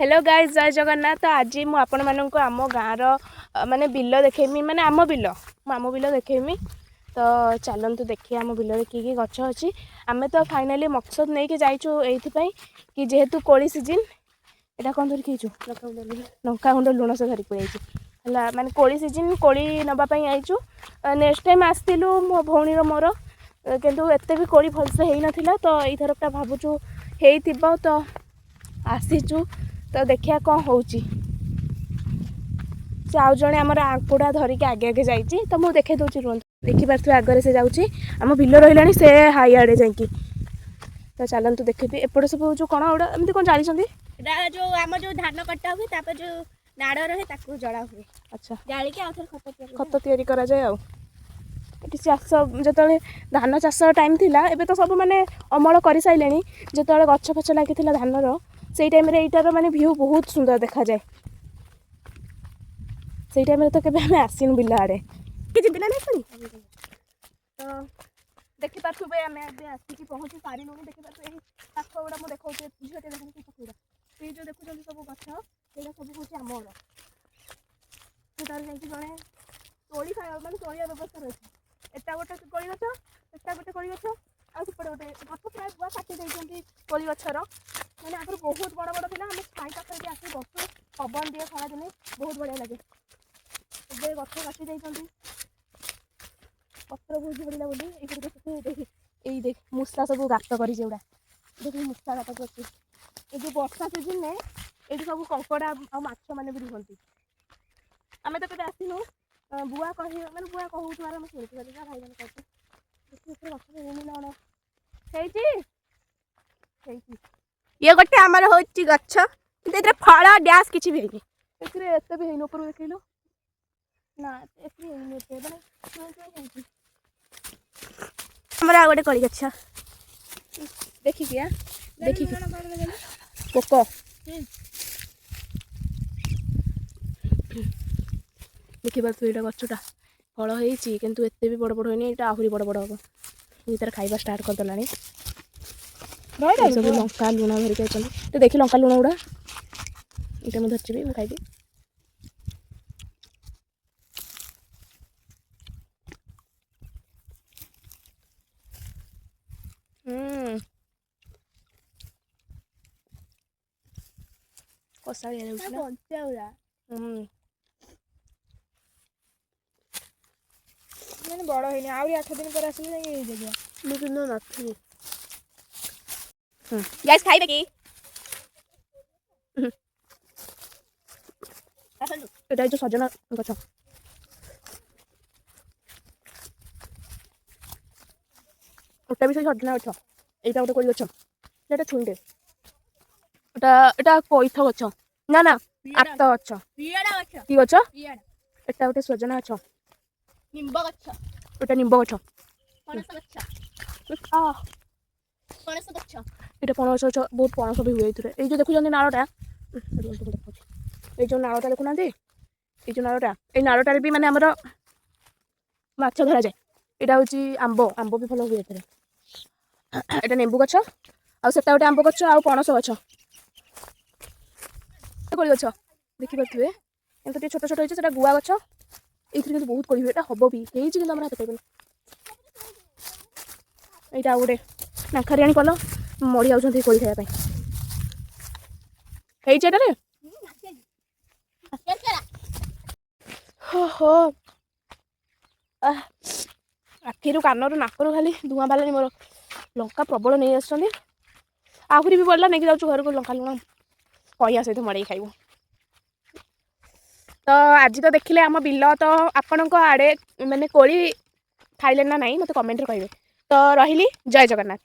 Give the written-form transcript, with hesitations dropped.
Hello guys जय जगन्नाथ। तो आज मु आपण मानक आम गाँव माने बिल देखेमी माने आम बिल देखेमी। तो चलतु देखिए आम बिल कि गछ अच्छी। आम तो फाइनाली मकसद नहीं कि जाइचु एइथिपाई कि जेहेतु कोली सीजन एटा कौन धरिक लंका गुंड लुण से धरिक है माने कोली सीजन कोली नापाई आईचु। नेक्स्ट टाइम आसलु मो भौणी मोर किंतु एते भी कोली भलसे हो नाला। तो यथरकटा भावुचु हो तो आसीचु। तो देखिया कौन हो आउ जड़े आम आंकुड़ा धरिक आगे आगे जाइए। तो मुझे देखे दूसरी रुहतु देखिपे आगे से जाऊँगी आम बिल रही से हाई आड़े जा। तो चलतु देखी एपटे सब जो कण गुड़ा एमती कौन जानी जो आम जो धान कटा हुए तापर जो नाड़ रहे ताकू जड़ा हुए। अच्छा जाली के खत तैयारी करा जाए। आउ चाष जो धान चाष टाइम थिला एबे तो सब माने अमल कर सारे जो गछ फछ लगी धानर से टाइम यहीटार माने व्यू बहुत सुंदर देखा जाए। से टाइम तो केबे हमें आसीनु बिल आड़े कि जिबिना नहीं पुणी। तो देखि पाथुबे हमें अबे आसी पहुँची सारी लुणी देखि पाथु पाख गुड़ा मु देखौ झीटे देखि पकड़ा ये जो देखुं सब गछ सेटा सब हूँ आमर तार जा जड़े तोड़ी माने तोड़िया व्यवस्था रही। एटा गोटे कोली गछ एटा गोटे कोली गछ आउटे गोटे गछ प्राय बुआ काटी देती कोली गछर मैंने आगे बहुत बड़ बड़ था। आम छाई पाखे भी आस बसु पवन दिए खरा दिने बहुत बढ़िया लगे। ए गछ काटी देती पत्र बहुत बढ़िया बोली ये देख मूसा सब गात कर देख मूसा गात कर ये वर्षा सीजन में ये सब कंकड़ा आ माछ मैंने भी रुहती। आम तो कभी आसनु बुआ कह मैंने बुआ कहूँ आम शुणी भाई मैंने कहते ये गोटे आमर हो गछ फल डैश किसी भी एत भी है ऊपर देखल ना आमर गोटे कली गछ देखिए देखिए पोक देखिए ये गछटा फल होती किंतु एत भी बड़ बड़ होनी आहरी बड़ बड़ हम ये तार खाइबा स्टार्ट करदेला सब लंका लुण धरिक तो देखी लंका लुण गुड़ा ये मुझे धरची मुझे खाइबी। कषाड़िया मैंने बड़ है आहरी 8 दिन पर आसिले मुझे नथी गैस खाइबे कि एटा जो सजना गछ ओटा भी सजना गछ एटा गोटे कोई गछ एटा छुईटे एटा कोइथ गछ ना ना आत गछ कि गछ एटा गोटे सजना गछ निम्ब गछ एटा निम्ब गछ पणस गछ ये पणस गछ बहुत पणस भी हुए ये जो देखुं नाड़ा ये जो नाड़ा देखुना ये जो नाड़ा ये नाड़ारे भी माने आमर माछ धरा जाए। यहाँ हूँ आंब आंब भी भल हुए यहाँ नेबू गछ आटा गोटे आंब गछ आ पणस गछ कोली गछ देखिपे एमती छोट छोट होता गुआ गछ ये बहुत कोली हुए हम भी कि हाथ पाइबन यहाँ गोटे नाखारियाणी कल मरी जाऊँ कोली खायापी हो आखिर कानर नाकर खाली धूआं बालानी मोर लंका प्रबल नहीं आहरी भी पड़ा नहीं जाऊँ घर को लंका लुण कहिया सहित मड़े खाइबू। तो आज तो देखिले आम बिल तो आपण आड़े मैंने कोली खाइले ना नहीं मत कमेंट कहिए। तो रही जय जगन्नाथ।